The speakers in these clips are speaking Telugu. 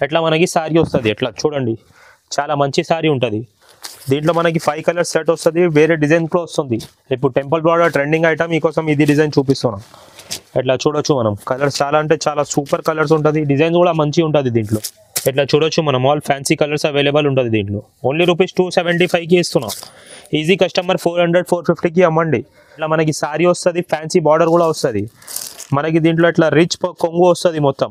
ఎట్లా మనకి సారీ వస్తుంది. ఎట్లా చూడండి, చాలా మంచి సారీ ఉంటుంది. దీంట్లో మనకి 5 కలర్స్ సెట్ వస్తుంది. వేరే డిజైన్ కూడా వస్తుంది. ఇప్పుడు టెంపుల్ బార్డర్ ట్రెండింగ్ ఐటమ్, మీకోసం ఇది డిజైన్ చూపిస్తున్నాం. ఎట్లా చూడొచ్చు మనం, కలర్స్ చాలా అంటే చాలా సూపర్ కలర్స్ ఉంటుంది. డిజైన్ కూడా మంచి ఉంటుంది దీంట్లో. ఎట్లా చూడొచ్చు మనం, ఆల్ ఫ్యాన్సీ కలర్స్ అవైలబుల్ ఉంటుంది దీంట్లో. ఓన్లీ రూపీస్ 275కి ఇస్తున్నాం. Easy customer 400 450కి అమ్మండి. ఇట్లా మనకి సారీ వస్తుంది, ఫ్యాన్సీ బార్డర్ కూడా వస్తుంది మనకి. దీంట్లో ఇట్లా రిచ్ కొంగు వస్తుంది మొత్తం.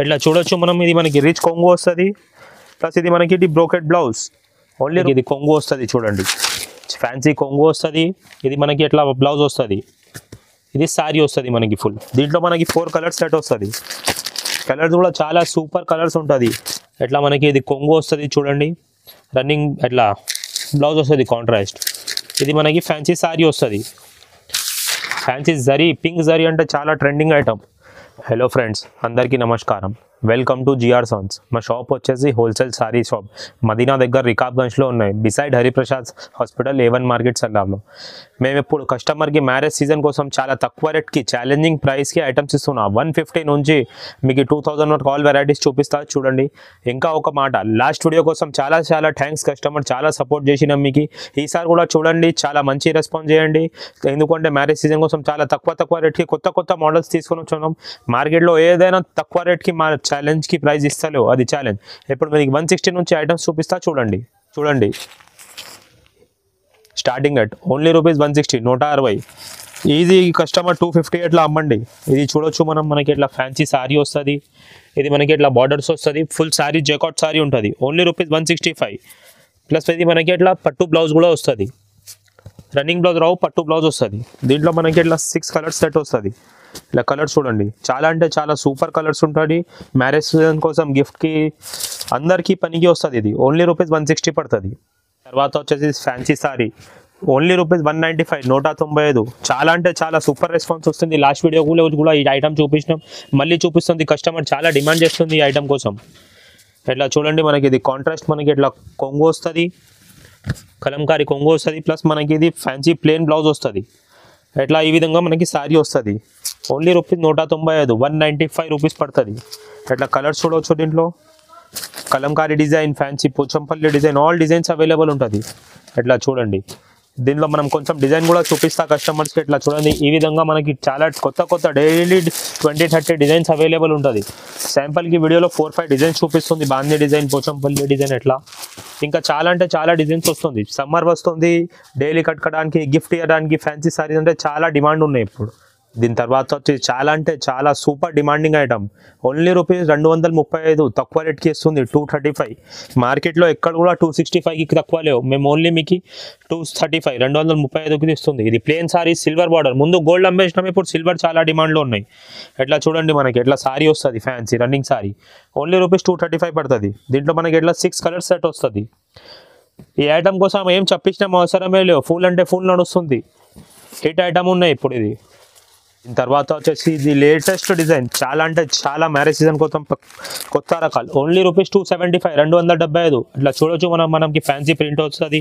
ఇట్లా చూడొచ్చు మనం, ఇది మనకి రిచ్ కొంగు వస్తుంది. ప్లస్ ఇది మనకి ఇది బ్రోకెట్ బ్లౌజ్. ఓన్లీ ఇది కొంగు వస్తుంది చూడండి, ఫ్యాన్సీ కొంగు వస్తుంది. ఇది మనకి ఎట్లా బ్లౌజ్ వస్తుంది. ఇది సారీ వస్తుంది మనకి ఫుల్. దీంట్లో మనకి 4 కలర్స్ సెట్ వస్తుంది. కలర్స్ కూడా చాలా సూపర్ కలర్స్ ఉంటుంది. ఎట్లా మనకి ఇది కొంగు వస్తుంది చూడండి, రన్నింగ్ ఎట్లా బ్లౌజ్ వస్తుంది కాంట్రాస్ట్. ఇది మనకి ఫ్యాన్సీ సారీ వస్తుంది. ఫ్యాన్సీ జరీ, పింక్ జరీ అంటే చాలా ట్రెండింగ్ ఐటమ్. హలో ఫ్రెండ్స్, అందరికీ నమస్కారం. Welcome to GR Sons. మా షాప్ వచ్చేసి హోల్సేల్ సారీ షాప్ మదీనా దగ్గర రికాబ్గంజ్లో ఉన్నాయి, beside Hariprasad hospital, A1 market సల్లార్లో. మేము ఇప్పుడు కస్టమర్కి మ్యారేజ్ సీజన్ కోసం చాలా తక్కువ రేట్కి ఛాలెంజింగ్ ప్రైస్కి ఐటమ్స్ ఇస్తున్నాం. 150 నుంచి మీకు 2000 వరకు ఆల్ వెరైటీస్ చూపిస్తా చూడండి. ఇంకా ఒక మాట, లాస్ట్ వీడియో కోసం చాలా చాలా థ్యాంక్స్. కస్టమర్ చాలా సపోర్ట్ చేసినాం మీకు. ఈసారి కూడా చూడండి, చాలా మంచి రెస్పాన్స్ చేయండి. ఎందుకంటే మ్యారేజ్ సీజన్ కోసం చాలా తక్కువ రేట్కి కొత్త మోడల్స్ తీసుకొని వచ్చాం. మార్కెట్లో ఏదైనా తక్కువ రేట్కి మా ఛాలెంజ్కి ప్రైస్ ఇస్తలేవు, అది ఛాలెంజ్. ఇప్పుడు మీకు 160 నుంచి ఐటమ్స్ చూపిస్తా చూడండి. Starting rate only rupees 160, 160. Easy customer 250 ఎట్లా అమ్మండి. ఇది చూడొచ్చు మనం, మనకి ఇట్లా ఫ్యాన్సీ సారీ వస్తుంది. ఇది మనకి ఇట్లా బార్డర్స్ వస్తుంది. ఫుల్ సారీ జెకాట్ సారీ ఉంటుంది. Only rupees 165. ప్లస్ ఇది మనకి ఇట్లా పట్టు బ్లౌజ్ కూడా వస్తుంది. రన్నింగ్ బ్లౌజ్ రావు, పట్టు బ్లౌజ్ వస్తుంది. దీంట్లో మనకి ఇట్లా 6 కలర్స్ సెట్ వస్తుంది. ఇలా కలర్స్ చూడండి, చాలా అంటే చాలా సూపర్ కలర్స్ ఉంటుంది. మ్యారేజ్ సీజన్ కోసం గిఫ్ట్కి అందరికీ పనికి వస్తుంది. ఇది ఓన్లీ రూపీస్ 160 పడుతుంది. తర్వాత వచ్చేసి ఫ్యాన్సీ సారీ ఓన్లీ రూపీస్ 195, 195. చాలా అంటే చాలా సూపర్ రెస్పాన్స్ వస్తుంది. లాస్ట్ వీడియో కూడా ఈ ఐటమ్ చూపించినాం, మళ్ళీ చూపిస్తుంది. కస్టమర్ చాలా డిమాండ్ చేస్తుంది ఈ ఐటమ్ కోసం. ఇట్లా చూడండి, మనకి ఇది కాంట్రాస్ట్, మనకి ఇట్లా కొంగు వస్తుంది, కలంకారీ కొంగు వస్తుంది. ప్లస్ మనకి ఇది ఫ్యాన్సీ ప్లెయిన్ బ్లౌజ్ వస్తుంది. ఇట్లా ఈ విధంగా మనకి సారీ వస్తుంది. ఓన్లీ రూపీస్ 195, 195 రూపీస్ పడుతుంది. ఇట్లా కలర్స్ చూడవచ్చు. దీంట్లో Kalamkari design, fancy Pochampalli design, all designs available ఉంటుంది. ఇట్లా చూడండి, దీనిలో మనం కొంచెం డిజైన్ కూడా చూపిస్తా కస్టమర్స్కి. ఇట్లా చూడండి, ఈ విధంగా మనకి చాలా కొత్త డైలీ 20-30 డిజైన్స్ అవైలబుల్ ఉంటుంది. శాంపుల్కి వీడియోలో 4-5 డిజైన్స్ చూపిస్తుంది. బాందీ డిజైన్, పోచంపల్లి డిజైన్, ఎట్లా ఇంకా చాలా అంటే చాలా డిజైన్స్ వస్తుంది. సమ్మర్ వస్తుంది, డైలీ కట్టుకోవడానికి, గిఫ్ట్ ఇవ్వడానికి ఫ్యాన్సీ సారీస్ అంటే చాలా డిమాండ్ ఉన్నాయి ఇప్పుడు. దీని తర్వాత వచ్చి చాలా అంటే చాలా super demanding item. Only rupees 235, తక్కువ రేట్కి ఇస్తుంది. 235. మార్కెట్లో ఎక్కడ కూడా 265కి తక్కువ లేవు. మేము ఓన్లీ మీకు 235, 235కి ఇస్తుంది. ఇది ప్లెయిన్ సారీ, సిల్వర్ బార్డర్. ముందు గోల్డ్ అమ్మేసినాం, ఇప్పుడు సిల్వర్ చాలా డిమాండ్లో ఉన్నాయి. ఎట్లా చూడండి, మనకి ఎట్లా సారీ వస్తుంది, fancy running sorry. Only rupees 235 పడుతుంది. దీంట్లో మనకి ఎట్లా 6 కలర్స్ సెట్ వస్తుంది. ఈ ఐటమ్ కోసం ఏం చెప్పించినాం అవసరమే లేవు, ఫుల్ అంటే ఫుల్ నడుస్తుంది. హిట్ ఐటమ్ ఉన్నాయి ఇప్పుడు ఇది. తర్వాత వచ్చేసి ఇది లేటెస్ట్ డిజైన్, చాలా అంటే చాలా మ్యారేజ్ సీజన్ కోసం కొత్త రకాలు. Only rupees 275, 275. ఇట్లా చూడొచ్చు మనకి ఫ్యాన్సీ ప్రింట్ వస్తుంది.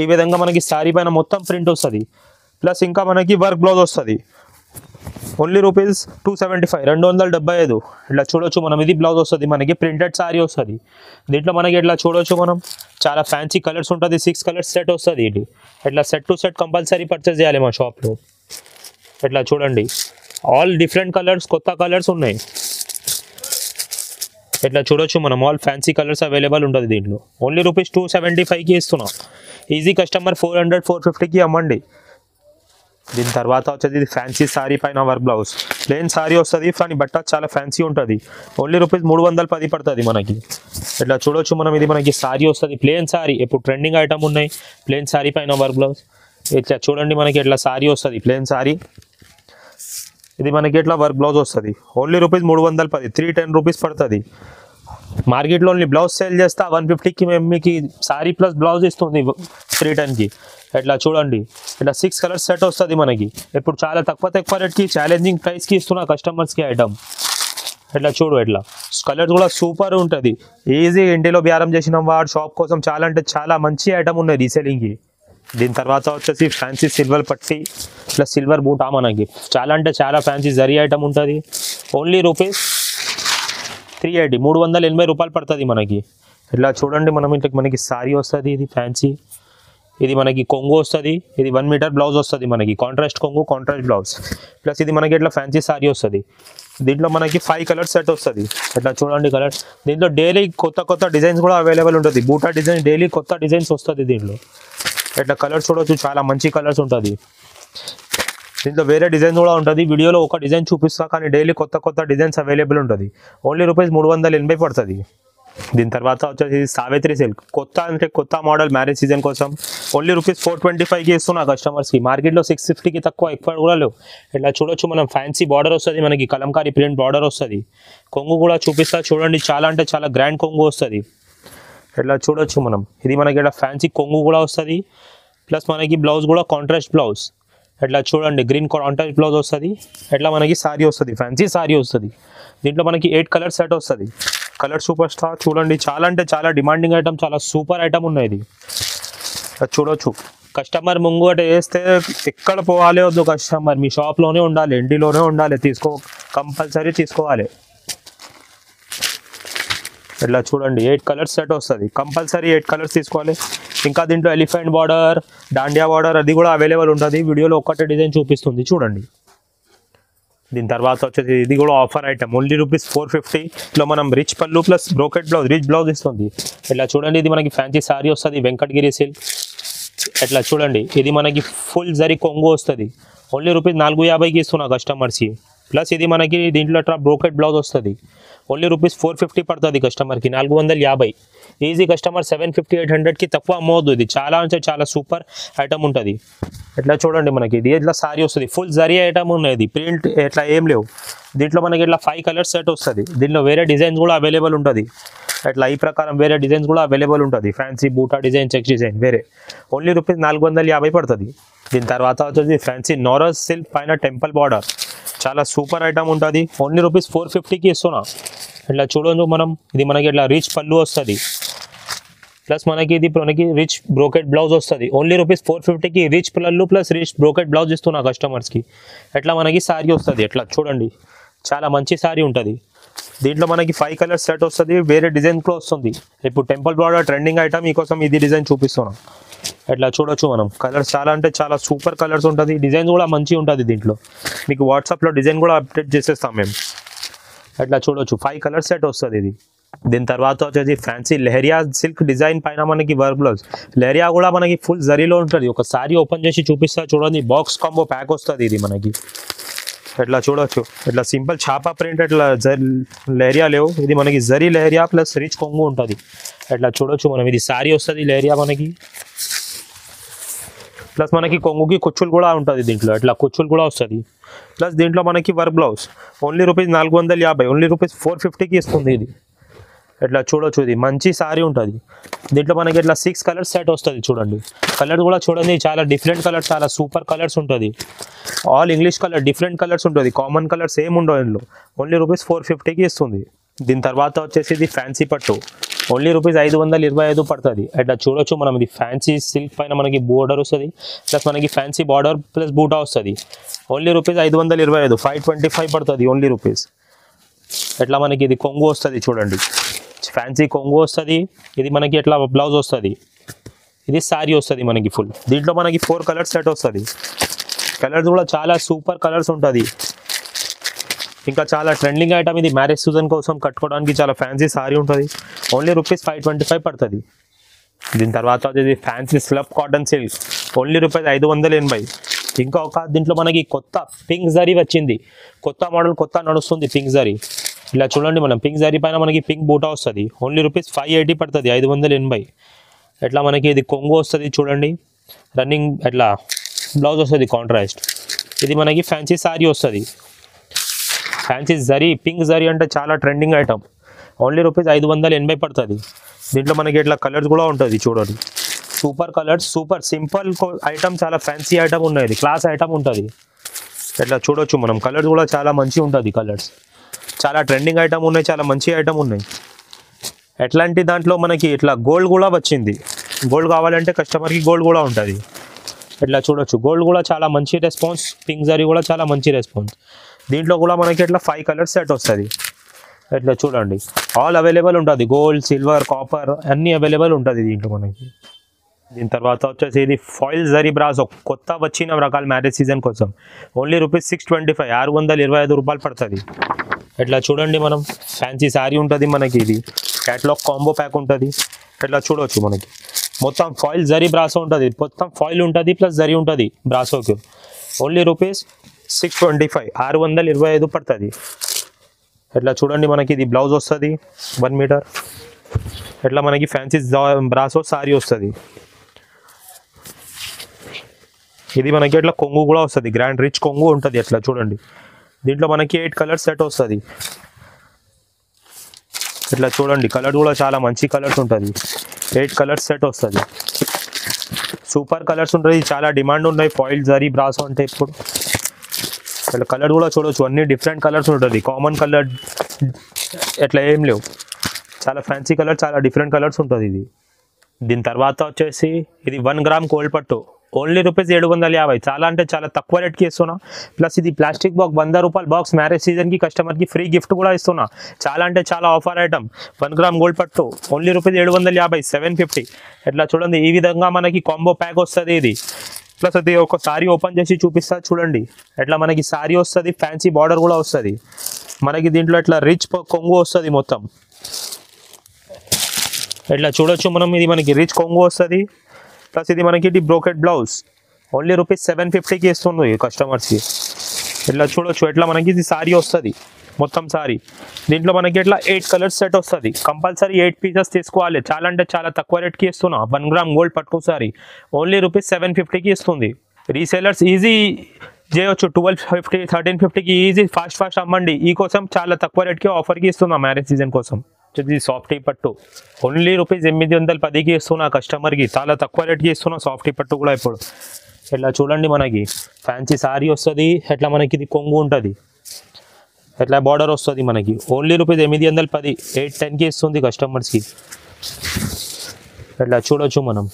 ఈ విధంగా మనకి శారీ పైన మొత్తం ప్రింట్ వస్తుంది. ప్లస్ ఇంకా మనకి వర్క్ బ్లౌజ్ వస్తుంది. Only rupees 275, 275. ఇట్లా చూడొచ్చు మనం, ఇది బ్లౌజ్ వస్తుంది. మనకి ప్రింటెడ్ సారీ వస్తుంది. దీంట్లో మనకి ఇట్లా చూడొచ్చు మనం, చాలా ఫ్యాన్సీ కలర్స్ ఉంటుంది. 6 కలర్స్ సెట్ వస్తుంది. ఇది ఇట్లా set to set compulsory purchase చేయాలి మా షాప్లో. ఇట్లా చూడండి, ఆల్ డిఫరెంట్ కలర్స్, కొత్త కలర్స్ ఉన్నాయి. ఇట్లా చూడొచ్చు మనం, ఆల్ ఫ్యాన్సీ కలర్స్ అవైలబుల్ ఉంటుంది దీంట్లో. ఓన్లీ రూపీస్ 275కి ఇస్తున్నాం. Easy customer 400 450కి అమ్మండి. దీని తర్వాత వచ్చేది ఇది ఫ్యాన్సీ సారీ పైన వర్క్ బ్లౌజ్. ప్లెయిన్ సారీ వస్తుంది, కానీ బట్ట చాలా ఫ్యాన్సీ ఉంటుంది. ఓన్లీ రూపీస్ 310 పడుతుంది మనకి. ఇట్లా చూడొచ్చు మనం, ఇది మనకి సారీ వస్తుంది, ప్లెయిన్ సారీ. ఇప్పుడు ట్రెండింగ్ ఐటమ్ ఉన్నాయి, ప్లెయిన్ సారీ పైన వర్క్ బ్లౌజ్. ఇట్లా చూడండి, మనకి ఇట్లా సారీ వస్తుంది, ప్లెయిన్ సారీ. ఇది మనకి ఇట్లా వర్క్ బ్లౌజ్ వస్తుంది. ఓన్లీ రూపీస్ 310, 310 రూపీస్ పడుతుంది. మార్కెట్లో ఓన్లీ బ్లౌజ్ సేల్ చేస్తా 150కి, మేము మీకు సారీ ప్లస్ బ్లౌజ్ ఇస్తుంది 310కి. ఇట్లా చూడండి, ఇట్లా 6 కలర్స్ సెట్ వస్తుంది మనకి. ఇప్పుడు చాలా తక్కువ రేట్కి ఛాలెంజింగ్ ప్రైస్కి ఇస్తున్నా కస్టమర్స్కి ఐటమ్. ఇట్లా చూడు, ఇట్లా కలర్స్ కూడా సూపర్ ఉంటుంది. ఈజీ ఇంటిలో బేరం చేసిన వాడు షాప్ కోసం చాలా అంటే చాలా మంచి ఐటమ్ ఉన్నాయి రీసేలింగ్కి. దీని తర్వాత వచ్చేసి ఫ్యాన్సీ సిల్వర్ పట్టి ప్లస్ సిల్వర్ బూటా మనకి. చాలా అంటే చాలా ఫ్యాన్సీ జరీ ఐటమ్ ఉంటుంది. ఓన్లీ రూపీస్ 380 380 రూపాయలు పడుతుంది మనకి. ఇట్లా చూడండి మనం ఇంట్లో మనకి సారీ వస్తుంది, ఇది ఫ్యాన్సీ, ఇది మనకి కొంగు వస్తుంది, ఇది 1 మీటర్ బ్లౌజ్ వస్తుంది మనకి, కాంట్రాస్ట్ కొంగు కాంట్రాస్ట్ బ్లౌజ్, ప్లస్ ఇది మనకి ఇట్లా ఫ్యాన్సీ సారీ వస్తుంది. దీంట్లో మనకి 5 కలర్స్ సెట్ వస్తుంది. ఇట్లా చూడండి కలర్స్. దీంట్లో డైలీ కొత్త డిజైన్స్ కూడా అవైలబుల్ ఉంటుంది. బూటా డిజైన్ డైలీ కొత్త డిజైన్స్ వస్తుంది దీంట్లో. ఇట్లా కలర్స్ చూడవచ్చు, చాలా మంచి కలర్స్ ఉంటుంది. దీంట్లో వేరే డిజైన్ కూడా ఉంటుంది. వీడియోలో ఒక డిజైన్ చూపిస్తా, కానీ డైలీ కొత్త డిజైన్స్ అవైలబుల్ ఉంటుంది. ఓన్లీ రూపీస్ 380 పడుతుంది. దీని తర్వాత వచ్చేసి సావిత్రి సిల్క్, కొత్త మోడల్ మ్యారేజ్ సీజన్ కోసం ఓన్లీ రూపీస్ 425కి ఇస్తున్నా కస్టమర్స్కి. మార్కెట్లో 650కి తక్కువ ఎక్కువ కూడా లేవు. ఇట్లా చూడొచ్చు మనం, ఫ్యాన్సీ బార్డర్ వస్తుంది మనకి, కలంకారీ ప్రింట్ బార్డర్ వస్తుంది. కొంగు కూడా చూపిస్తా చూడండి, చాలా అంటే చాలా గ్రాండ్ కొంగు వస్తుంది. ఇట్లా చూడొచ్చు మనం, ఇది మనకి ఇట్లా ఫ్యాన్సీ కొంగు కూడా వస్తుంది, ప్లస్ మనకి బ్లౌజ్ కూడా కాంట్రాస్ట్ బ్లౌజ్. ఇట్లా చూడండి, గ్రీన్ కాంట్రాస్ట్ బ్లౌజ్ వస్తుంది. ఇట్లా మనకి సారీ వస్తుంది, ఫ్యాన్సీ సారీ వస్తుంది. దీంట్లో మనకి 8 కలర్ సెట్ వస్తుంది. కలర్ సూపర్ స్టార్ చూడండి, చాలా అంటే చాలా డిమాండింగ్ ఐటమ్, చాలా సూపర్ ఐటమ్ ఉన్నాయి. ఇది చూడొచ్చు. కస్టమర్ ముంగట వేస్తే ఎక్కడ పోవాలి వద్దు, కస్టమర్ మీ షాప్లోనే ఉండాలి, ఇంటిలోనే ఉండాలి, కంపల్సరీ తీసుకోవాలి. ఇట్లా చూడండి, 8 కలర్స్ సెట్ వస్తుంది. కంపల్సరీ 8 కలర్స్ తీసుకోవాలి. ఇంకా దీంట్లో ఎలిఫెంట్ బార్డర్, డాండియా బార్డర్ అది కూడా అవైలబుల్ ఉంటుంది. వీడియోలో ఒక్కటే డిజైన్ చూపిస్తుంది చూడండి. దీని తర్వాత వచ్చేసి ఇది కూడా ఆఫర్ ఐటమ్, ఓన్లీ రూపీస్ 450లో మనం రిచ్ పళ్ళు plus brocade blouse, rich blouse ఇస్తుంది. ఇట్లా చూడండి, ఇది మనకి ఫ్యాన్సీ సారీ వస్తుంది, వెంకటగిరి సిల్క్. ఇట్లా చూడండి, ఇది మనకి ఫుల్ జరీ కొంగు వస్తుంది. ఓన్లీ రూపీస్ 450కి ఇస్తున్నా కస్టమర్స్కి. ప్లస్ ఇది మనకి దీంట్లో అట్లా బ్రోకెట్ బ్లౌజ్ వస్తుంది. ఓన్లీ రూపీస్ 450 పడుతుంది కస్టమర్కి, 450. ఈజీ కస్టమర్ 750 800కి తక్కువ అమ్మవద్దు. ఇది చాలా అంటే చాలా సూపర్ ఐటమ్ ఉంటుంది. ఇట్లా చూడండి, మనకి ఇది ఇట్లా సారీ వస్తుంది, ఫుల్ జరీ ఐటమ్ ఉన్నది, ప్రింట్ ఇట్లా ఏం లేవు. దీంట్లో మనకి ఇట్లా 5 కలర్స్ సెట్ వస్తుంది. దీంట్లో వేరే డిజైన్స్ కూడా అవైలబుల్ ఉంటుంది. ఇట్లా ఈ ప్రకారం వేరే డిజైన్స్ కూడా అవైలబుల్ ఉంటుంది. ఫ్యాన్సీ బూటా డిజైన్, చెక్ డిజైన్ వేరే. ఓన్లీ రూపీస్ 450 పడుతుంది. దీని తర్వాత వచ్చేసి ఫ్యాన్సీ నారస్ సిల్క్ పైన టెంపుల్ బార్డర్, చాలా సూపర్ ఐటమ్ ఉంటుంది. ఓన్లీ రూపీస్ 450కి ఇస్తున్నా. ఇట్లా చూడండి మనం, ఇది మనకి ఇట్లా రిచ్ పళ్ళు వస్తుంది, ప్లస్ మనకి రిచ్ బ్రోకెట్ బ్లౌజ్ వస్తుంది. ఓన్లీ రూపీస్ 450కి రిచ్ పళ్ళు ప్లస్ రిచ్ బ్రోకెట్ బ్లౌజ్ ఇస్తున్నా కస్టమర్స్కి. ఎట్లా మనకి సారీ వస్తుంది, ఎట్లా చూడండి, చాలా మంచి సారీ ఉంటుంది. దీంట్లో మనకి 5 కలర్స్ సెట్ వస్తుంది, వేరే డిజైన్ కూడా వస్తుంది. ఇప్పుడు టెంపుల్ బార్డర్ ట్రెండింగ్ ఐటమ్, మీకోసం ఇది డిజైన్ చూపిస్తున్నాం. ఇట్లా చూడొచ్చు మనం, కలర్స్ చాలా అంటే చాలా సూపర్ కలర్స్ ఉంటుంది. డిజైన్ కూడా మంచిగా ఉంటుంది. దీంట్లో మీకు వాట్సాప్లో డిజైన్ కూడా అప్డేట్ చేసేస్తాం మేము. ఇట్లా చూడొచ్చు, 5 కలర్స్ సెట్ వస్తుంది ఇది. దీని తర్వాత వచ్చేసి ఫ్యాన్సీ లెహరియా సిల్క్ డిజైన్ పైన మనకి వర్క్ బ్లౌజ్. లెహరియా కూడా మనకి ఫుల్ జరీలో ఉంటుంది. ఒక సారీ ఓపెన్ చేసి చూపిస్తా చూడండి, బాక్స్ కాంబో ప్యాక్ వస్తుంది ఇది మనకి. ఇట్లా చూడొచ్చు, ఇట్లా సింపుల్ ఛాపా ప్రింట్, ఇట్లా లెహరియా లేవు. ఇది మనకి జరీ లెహరియా ప్లస్ రిచ్ కొంగు ఉంటుంది. ఇట్లా చూడొచ్చు మనం, ఇది సారీ వస్తుంది లెహరియా మనకి, ప్లస్ మనకి కొంగుకి కుచ్చులు కూడా ఉంటుంది. దీంట్లో ఇట్లా కుచ్చులు కూడా వస్తుంది. ప్లస్ దీంట్లో మనకి work blouse. Only rupees 450, only rupees 450కి ఇస్తుంది ఇది. ఇట్లా చూడొచ్చు, ఇది మంచి సారీ ఉంటుంది. దీంట్లో మనకి ఇట్లా 6 కలర్స్ సెట్ వస్తుంది. చూడండి, కలర్ కూడా చూడండి, చాలా డిఫరెంట్ కలర్స్, చాలా సూపర్ కలర్స్ ఉంటుంది. All English colour, different colours ఉంటుంది. కామన్ కలర్స్ ఏమి ఉండవు ఇందులో. ఓన్లీ రూపీస్ 450కి ఇస్తుంది. దీని తర్వాత వచ్చేసి ఇది ఫ్యాన్సీ పట్టు, ఓన్లీ రూపీస్ 525 పడుతుంది. అట్లా చూడొచ్చు మనం, ఇది ఫ్యాన్సీ సిల్క్ పైన మనకి బోర్డర్ వస్తుంది, ప్లస్ మనకి ఫ్యాన్సీ బార్డర్ ప్లస్ బూటా వస్తుంది. ఓన్లీ రూపీస్ 525, 525 పడుతుంది ఓన్లీ రూపీస్. ఎట్లా మనకి ఇది కొంగు వస్తుంది చూడండి, ఫ్యాన్సీ కొంగు వస్తుంది. ఇది మనకి ఎట్లా బ్లౌజ్ వస్తుంది, ఇది సారీ వస్తుంది మనకి ఫుల్. దీంట్లో మనకి 4 కలర్స్ సెట్ వస్తుంది. కలర్స్ కూడా చాలా సూపర్ కలర్స్ ఉంటుంది. ఇంకా చాలా ట్రెండింగ్ ఐటమ్ ఇది, మ్యారేజ్ సీజన్ కోసం కట్టుకోవడానికి చాలా ఫ్యాన్సీ సారీ ఉంటుంది. ఓన్లీ రూపీస్ 525 పడుతుంది. దీని తర్వాత వచ్చేది fancy slub cotton silk, only rupees 580. ఇంకా ఒక దీంట్లో మనకి కొత్త పింక్ జరీ వచ్చింది, కొత్త మోడల్, కొత్త నడుస్తుంది పింక్ జరీ. ఇలా చూడండి మనం, పింక్ జరీ పైన మనకి పింక్ బూటా వస్తుంది. ఓన్లీ రూపీస్ 580 పడుతుంది, 580. ఎట్లా మనకి ఇది కొంగు వస్తుంది చూడండి, రన్నింగ్ ఎట్లా బ్లౌజ్ వస్తుంది కాంట్రాస్ట్. ఇది మనకి ఫ్యాన్సీ సారీ వస్తుంది. ఫ్యాన్సీ జరీ, పింక్ జరీ అంటే చాలా ట్రెండింగ్ ఐటమ్. ఓన్లీ రూపీస్ 580 పడుతుంది. దీంట్లో మనకి ఇట్లా కలర్స్ కూడా ఉంటుంది చూడండి, super colours, super simple item, చాలా ఫ్యాన్సీ ఐటమ్ ఉన్నాయి, క్లాస్ ఐటమ్ ఉంటుంది. ఇట్లా చూడొచ్చు మనం, కలర్స్ కూడా చాలా మంచి ఉంటుంది. కలర్స్ చాలా ట్రెండింగ్ ఐటమ్ ఉన్నాయి, చాలా మంచి ఐటమ్ ఉన్నాయి. ఎట్లాంటి దాంట్లో మనకి ఇట్లా గోల్డ్ కూడా వచ్చింది. గోల్డ్ కావాలంటే కస్టమర్కి గోల్డ్ కూడా ఉంటుంది. ఇట్లా చూడొచ్చు, గోల్డ్ కూడా చాలా మంచి రెస్పాన్స్, పింక్ జరీ కూడా చాలా మంచి రెస్పాన్స్. దీంట్లో కూడా మనకి ఇట్లా 5 కలర్స్ సెట్ వస్తుంది. ఇట్లా చూడండి ఆల్ అవైలబుల్ ఉంటుంది, గోల్డ్ సిల్వర్ కాపర్ అన్నీ అవైలబుల్ ఉంటుంది దీంట్లో మనకి. దీని తర్వాత వచ్చేసి ఇది ఫాయిల్ జరీ బ్రాసో కొత్త వచ్చిన రకాల మ్యారేజ్ సీజన్ కోసం ఓన్లీ ₹625 625 పడుతుంది. ఇట్లా చూడండి మనం ఫ్యాన్సీ శారీ ఉంటుంది మనకి, ఇది క్యాటలాగ్ కాంబో ప్యాక్ ఉంటుంది. ఇట్లా చూడవచ్చు మనకి మొత్తం ఫాయిల్ జరీ బ్రాసో ఉంటుంది, మొత్తం ఫాయిల్ ఉంటుంది ప్లస్ జరీ ఉంటుంది బ్రాసోకి. ఓన్లీ ₹625 625 పడుతుంది. ఇట్లా చూడండి మనకి ఇది బ్లౌజ్ వస్తుంది 1 మీటర్. ఇట్లా మనకి ఫ్యాన్సీ బ్రాసో సారీ వస్తుంది. ఇది మనకి ఇట్లా కొంగు కూడా వస్తుంది, గ్రాండ్ రిచ్ కొంగు ఉంటుంది. అట్లా చూడండి దీంట్లో మనకి 8 కలర్స్ సెట్ వస్తుంది. ఇట్లా చూడండి కలర్ కూడా చాలా మంచి కలర్స్ ఉంటుంది, 8 కలర్స్ సెట్ వస్తుంది. సూపర్ కలర్స్ ఉంటుంది, చాలా డిమాండ్ ఉన్నాయి ఫాయిల్ జరీ బ్రాసో అంటే. ఇప్పుడు ఇట్లా కలర్ కూడా చూడవచ్చు, అన్ని డిఫరెంట్ కలర్స్ ఉంటుంది, కామన్ కలర్ ఎట్లా ఏం లేవు, చాలా ఫ్యాన్సీ కలర్, చాలా డిఫరెంట్ కలర్స్ ఉంటుంది ఇది. దీని తర్వాత వచ్చేసి ఇది 1 గ్రామ్ కోల్డ్ పట్టు ఓన్లీ ₹750, చాలా అంటే చాలా తక్కువ రేట్కి ఇస్తున్నా. ప్లస్ ఇది ప్లాస్టిక్ బాక్స్ ₹100 బాక్స్ మ్యారేజ్ సీజన్కి కస్టమర్కి ఫ్రీ గిఫ్ట్ కూడా ఇస్తున్నా. చాలా అంటే చాలా ఆఫర్ ఐటమ్ 1 గ్రామ్ గోల్డ్ పట్టు ఓన్లీ ₹750 750. ఇట్లా చూడండి ఈ విధంగా మనకి కాంబో ప్యాక్ వస్తుంది ఇది. ప్లస్ అది ఒక సారీ ఓపెన్ చేసి చూపిస్తా చూడండి. ఎట్లా మనకి సారీ వస్తుంది, ఫ్యాన్సీ బార్డర్ కూడా వస్తుంది మనకి. దీంట్లో ఇట్లా రిచ్ కొంగు వస్తుంది మొత్తం. ఇట్లా చూడొచ్చు మనం, ఇది మనకి రిచ్ కొంగు వస్తుంది. ప్లస్ ఇది మనకి బ్రోకెట్ బ్లౌజ్ ఓన్లీ ₹750కి ఇస్తుంది కస్టమర్స్కి. ఇట్లా చూడొచ్చు ఎట్లా మనకి ఇది సారీ వస్తుంది మొత్తం సారీ. దీంట్లో మనకి ఇట్లా 8 కలర్స్ సెట్ వస్తుంది, కంపల్సరీ 8 పీసెస్ తీసుకోవాలి. చాలా అంటే చాలా తక్కువ రేట్కి ఇస్తున్నా. 1 గ్రామ్ గోల్డ్ పట్టు సారీ ఓన్లీ ₹750కి ఇస్తుంది. రీసేలర్స్ ఈజీ చేయొచ్చు, 1250 1350కి ఈజీ ఫాస్ట్ అమ్మండి. ఈ కోసం చాలా తక్కువ రేట్కి ఆఫర్కి ఇస్తున్నా మ్యారేజ్ సీజన్ కోసం. ఇది సాఫ్టీ పట్టు ఓన్లీ ₹810కి ఇస్తున్నా కస్టమర్కి, చాలా తక్కువ రేట్కి ఇస్తున్నా సాఫ్టీ పట్టు కూడా ఇప్పుడు. ఇట్లా చూడండి మనకి ఫ్యాన్సీ సారీ వస్తుంది. ఎట్లా మనకి ఇది కొంగు ఉంటుంది, ఎట్లా బార్డర్ వస్తుంది మనకి. ఓన్లీ ₹810 810కి ఇస్తుంది కస్టమర్స్కి. ఇట్లా చూడొచ్చు మనం,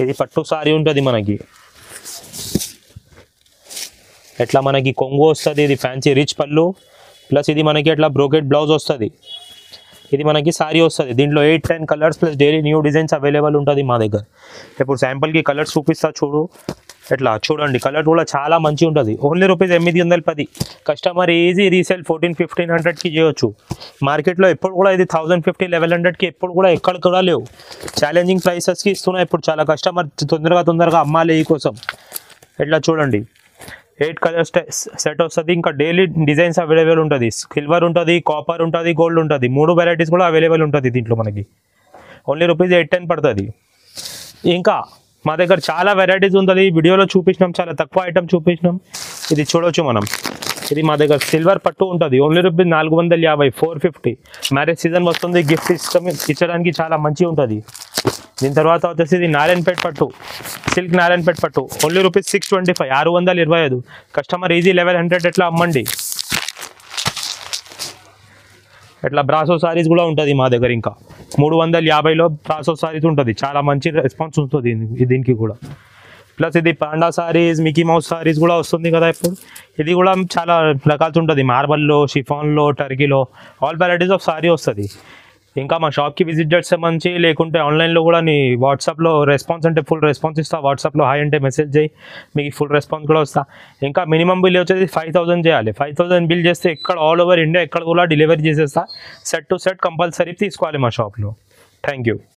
ఇది పట్టు సారీ ఉంటుంది మనకి. ఎట్లా మనకి కొంగు వస్తుంది, ఇది ఫ్యాన్సీ రిచ్ పళ్ళు. ప్లస్ ఇది మనకి ఎట్లా బ్రోకెట్ బ్లౌజ్ వస్తుంది. ఇది మనకి సారీ వస్తుంది. దీంట్లో 8-10 colours plus daily new designs available ఉంటుంది మా దగ్గర. ఇప్పుడు శాంపుల్కి కలర్స్ చూపిస్తా చూడు. ఎట్లా చూడండి కలర్ కూడా చాలా మంచిగా ఉంటుంది. ఓన్లీ ₹810 కస్టమర్ ఈజీ రీసేల్ 1400-1500కి చేయొచ్చు. మార్కెట్లో ఎప్పుడు కూడా ఇది 1050-1100కి ఎప్పుడు కూడా ఎక్కడ కూడా లేవు. ఛాలెంజింగ్ ప్రైసెస్కి ఇస్తున్నా ఇప్పుడు. చాలా కస్టమర్ తొందరగా అమ్మాలి ఈ కోసం. ఎట్లా చూడండి 8 కలర్స్ సెట్ వస్తుంది. ఇంకా డైలీ డిజైన్స్ అవైలబుల్ ఉంటుంది, సిల్వర్ ఉంటుంది, కాపర్ ఉంటుంది, గోల్డ్ ఉంటుంది. 3 వెరైటీస్ కూడా అవైలబుల్ ఉంటుంది దీంట్లో మనకి. ఓన్లీ ₹810 పడుతుంది. ఇంకా మా దగ్గర చాలా వెరైటీస్ ఉంటుంది, వీడియోలో చూపించినాం, చాలా తక్కువ ఐటమ్ చూపించినాం. ఇది చూడవచ్చు మనం, ఇది మా దగ్గర సిల్వర్ పట్టు ఉంటుంది ఓన్లీ ₹450 450. మ్యారేజ్ సీజన్ వస్తుంది, గిఫ్ట్ ఇచ్చడానికి చాలా మంచిగా ఉంటుంది. దీని తర్వాత వచ్చేసి ఇది నారాయణపేట పట్టు, సిల్క్ నారాయణపేట పట్టు ఓన్లీ ₹625 625. కస్టమర్ ఈజీ 1100 ఎట్లా అమ్మండి. ఎట్లా బ్రాసో సారీస్ కూడా ఉంటుంది మా దగ్గర. ఇంకా 350లో బ్రాసో సారీస్ ఉంటుంది, చాలా మంచి రెస్పాన్స్ ఉంటుంది దీనికి కూడా. ప్లస్ ఇది panda saris, Mickey mouse saris కూడా వస్తుంది కదా ఇప్పుడు. ఇది కూడా చాలా రకాలు ఉంటుంది, మార్బల్లో, షిఫాన్లో, టర్కీలో ఆల్ వెరైటీస్ ఆఫ్ సారీ వస్తుంది. ఇంకా మా షాప్కి విజిట్ చేస్తే మంచి, లేకుంటే ఆన్లైన్లో కూడా నీ వాట్సాప్లో రెస్పాన్స్ అంటే ఫుల్ రెస్పాన్స్ ఇస్తా. వాట్సాప్లో హాయ్ అంటే మెసేజ్ చేయి, మీకు ఫుల్ రెస్పాన్స్ కూడా వస్తా. ఇంకా మినిమం బిల్ వచ్చేసి 5000 చేయాలి. 5000 బిల్ చేస్తే ఎక్కడ ఆల్ ఓవర్ ఇండియా ఎక్కడ కూడా డెలివరీ చేసేస్తా. సెట్ టు సెట్ కంపల్సరీ తీసుకోవాలి మా షాప్లో. Thank you.